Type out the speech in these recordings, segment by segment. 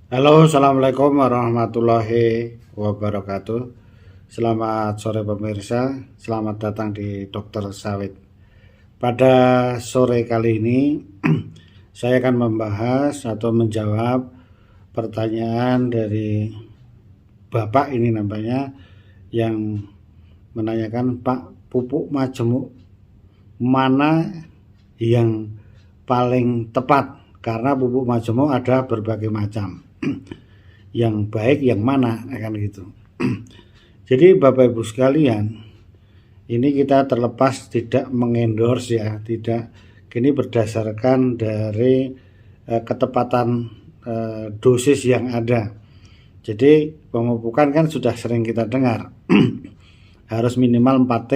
Halo, assalamualaikum warahmatullahi wabarakatuh. Selamat sore pemirsa, selamat datang di Dokter Sawit. Pada sore kali ini, saya akan membahas atau menjawab pertanyaan dari Bapak ini namanya yang menanyakan, Pak, pupuk majemuk mana yang paling tepat? Karena pupuk majemuk ada berbagai macam. Yang baik yang mana akan gitu. Jadi Bapak Ibu sekalian, ini kita terlepas tidak mengendorse ya, tidak, ini berdasarkan dari ketepatan dosis yang ada. Jadi pemupukan kan sudah sering kita dengar. Harus minimal 4T,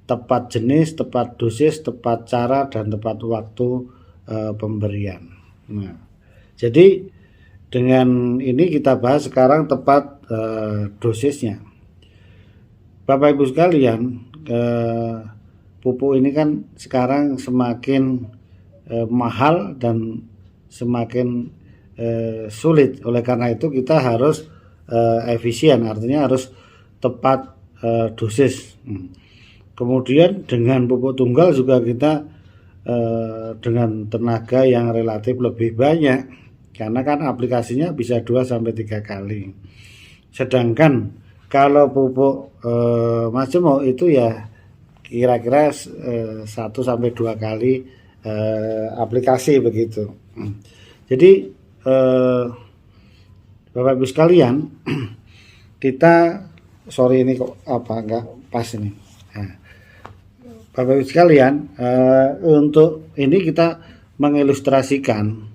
tepat jenis, tepat dosis, tepat cara, dan tepat waktu pemberian. Nah, jadi dengan ini kita bahas sekarang tepat dosisnya. Bapak Ibu sekalian, pupuk ini kan sekarang semakin mahal dan semakin sulit. Oleh karena itu kita harus efisien, artinya harus tepat dosis. Kemudian dengan pupuk tunggal juga kita dengan tenaga yang relatif lebih banyak, karena kan aplikasinya bisa 2-3 kali. Sedangkan kalau pupuk majemuk itu ya kira-kira 1-2 kali aplikasi begitu. Jadi Bapak Ibu sekalian, kita sorry ini kok apa enggak pas ini. Nah, Bapak Ibu sekalian, untuk ini kita mengilustrasikan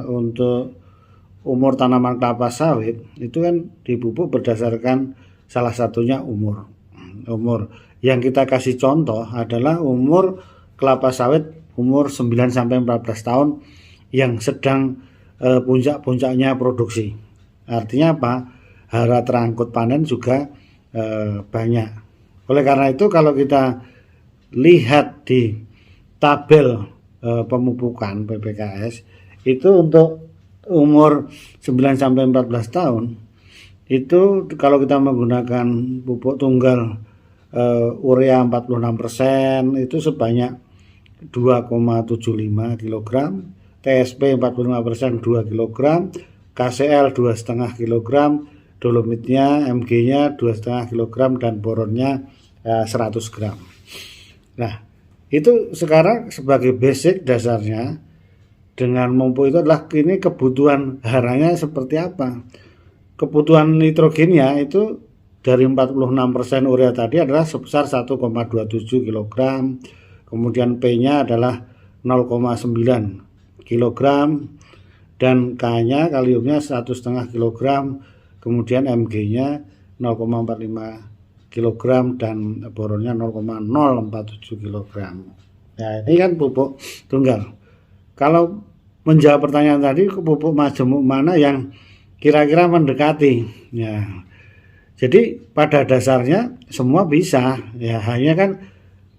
untuk umur tanaman kelapa sawit itu kan dipupuk berdasarkan salah satunya umur. Yang kita kasih contoh adalah umur kelapa sawit umur 9-14 tahun yang sedang puncak-puncaknya produksi. Artinya apa? Hara terangkut panen juga banyak. Oleh karena itu kalau kita lihat di tabel pemupukan PPKS itu untuk umur 9-14 tahun itu kalau kita menggunakan pupuk tunggal urea 46% itu sebanyak 2,75 kg, TSP 45% 2 kg, KCl 2,5 kg, dolomitnya Mg-nya 2,5 kg, dan boronnya 100 gram. Nah, itu sekarang sebagai basic dasarnya dengan pupuk itu adalah ini kebutuhan haranya seperti apa. Kebutuhan nitrogennya itu dari 46% urea tadi adalah sebesar 1,27 kg. Kemudian P-nya adalah 0,9 kg dan K-nya kaliumnya 1,5 kg. Kemudian Mg-nya 0,45 kg dan boronnya 0,047 kg. Nah, ini kan pupuk tunggal. Kalau menjawab pertanyaan tadi, pupuk majemuk mana yang kira-kira mendekati? Ya, jadi pada dasarnya semua bisa, ya hanya kan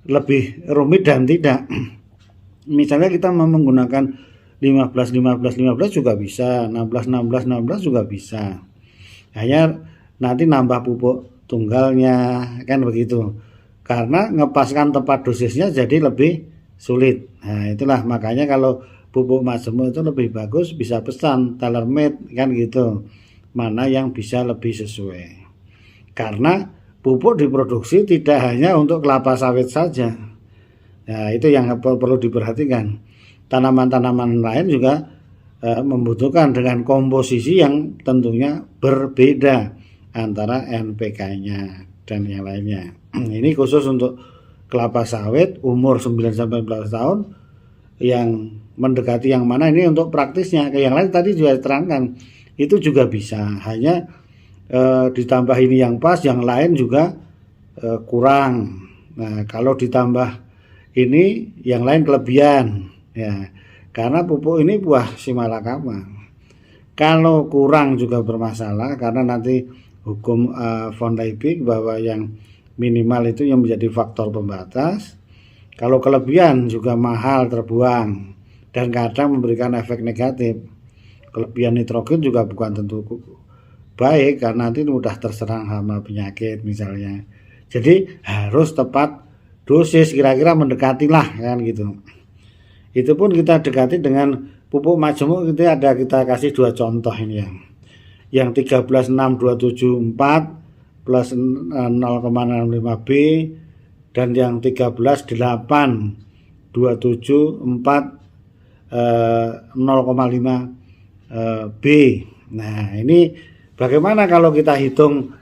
lebih rumit dan tidak. Misalnya kita mau menggunakan 15-15-15 juga bisa, 16-16-16 juga bisa. Hanya nanti nambah pupuk tunggalnya kan begitu. Karena ngepaskan tepat dosisnya jadi lebih sulit. Nah, itulah makanya kalau pupuk majemuk itu lebih bagus bisa pesan tailor made kan gitu. Mana yang bisa lebih sesuai. Karena pupuk diproduksi tidak hanya untuk kelapa sawit saja. Nah, itu yang perlu diperhatikan. Tanaman-tanaman lain juga membutuhkan dengan komposisi yang tentunya berbeda antara NPK-nya dan yang lainnya. Ini khusus untuk kelapa sawit umur 9-14 tahun yang mendekati yang mana ini untuk praktisnya. Yang lain tadi juga terangkan itu juga bisa, hanya ditambah ini yang pas, yang lain juga kurang. Nah, kalau ditambah ini yang lain kelebihan ya, karena pupuk ini buah simalakama. Kalau kurang juga bermasalah karena nanti hukum von Liebig bahwa yang minimal itu yang menjadi faktor pembatas. Kalau kelebihan juga mahal terbuang dan kadang memberikan efek negatif. kelebihan nitrogen juga bukan tentu baik karena nanti mudah terserang hama penyakit misalnya. Jadi harus tepat dosis, kira-kira mendekatilah kan gitu. Itu pun kita dekati dengan pupuk majemuk itu ada, kita kasih 2 contoh ini ya. Yang 136274 plus 0,65 B dan yang 138274 0,5 B. Nah, ini bagaimana kalau kita hitung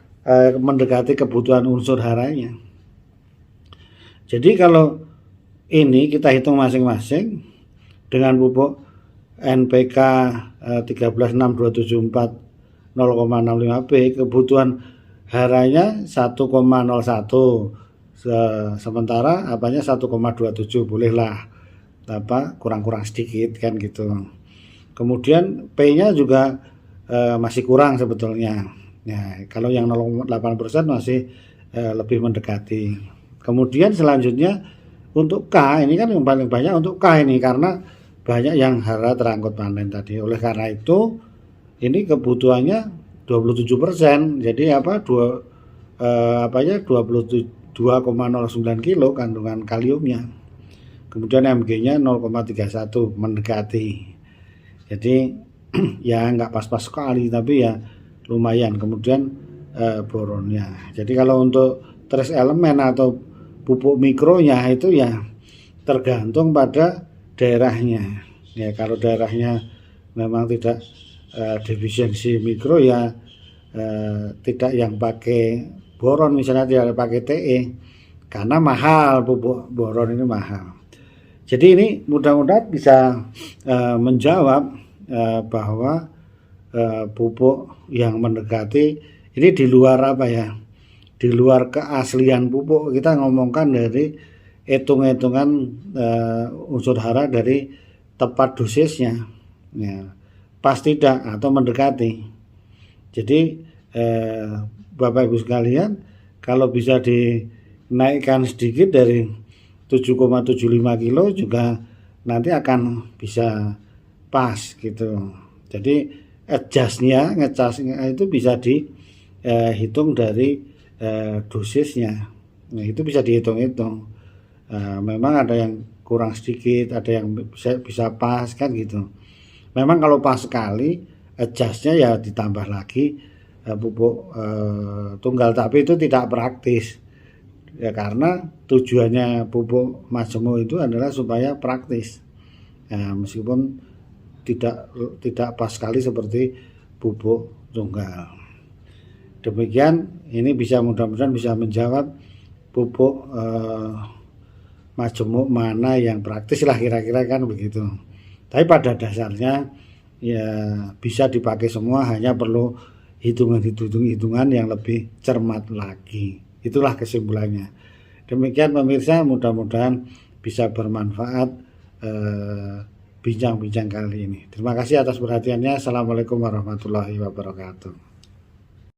mendekati kebutuhan unsur haranya? Jadi kalau ini kita hitung masing-masing dengan pupuk NPK 136274 0,65 B, kebutuhan haranya 1,01, sementara apanya 1,27, bolehlah kurang-kurang sedikit kan gitu. Kemudian P-nya juga masih kurang sebetulnya. Nah, kalau yang 0,8% masih lebih mendekati. Kemudian selanjutnya untuk K, ini kan yang paling banyak untuk K ini karena banyak yang hara terangkut panen tadi. Oleh karena itu ini kebutuhannya 27%. Jadi 22,09 kilo kandungan kaliumnya. Kemudian Mg-nya 0,31, mendekati. Jadi ya nggak pas-pas sekali, tapi ya lumayan. Kemudian boronnya. Jadi kalau untuk trace elemen atau pupuk mikronya itu ya tergantung pada daerahnya. Ya kalau daerahnya memang tidak defisiensi mikro ya tidak yang pakai boron, misalnya tidak pakai Te, karena mahal, pupuk boron ini mahal. Jadi ini mudah-mudahan bisa menjawab bahwa pupuk yang mendekati ini di luar apa ya, di luar keaslian pupuk. Kita ngomongkan dari hitung-hitungan unsur hara dari tepat dosisnya, ya, pas tidak atau mendekati. Jadi Bapak Ibu sekalian, kalau bisa dinaikkan sedikit dari 7,75 kilo juga nanti akan bisa pas gitu. Jadi ngecasnya itu bisa dihitung dari dosisnya. Nah, itu bisa dihitung-hitung. Memang ada yang kurang sedikit, ada yang bisa pas kan gitu. Memang kalau pas sekali adjustnya ya ditambah lagi pupuk tunggal, tapi itu tidak praktis. Ya karena tujuannya pupuk majemuk itu adalah supaya praktis. Nah, meskipun tidak pas sekali seperti pupuk tunggal. Demikian, ini mudah-mudahan bisa menjawab pupuk majemuk mana yang praktis lah, kira-kira kan begitu. Tapi pada dasarnya ya bisa dipakai semua, hanya perlu hitungan yang lebih cermat lagi. Itulah kesimpulannya. Demikian pemirsa, mudah-mudahan bisa bermanfaat bincang-bincang kali ini. Terima kasih atas perhatiannya. Assalamualaikum warahmatullahi wabarakatuh.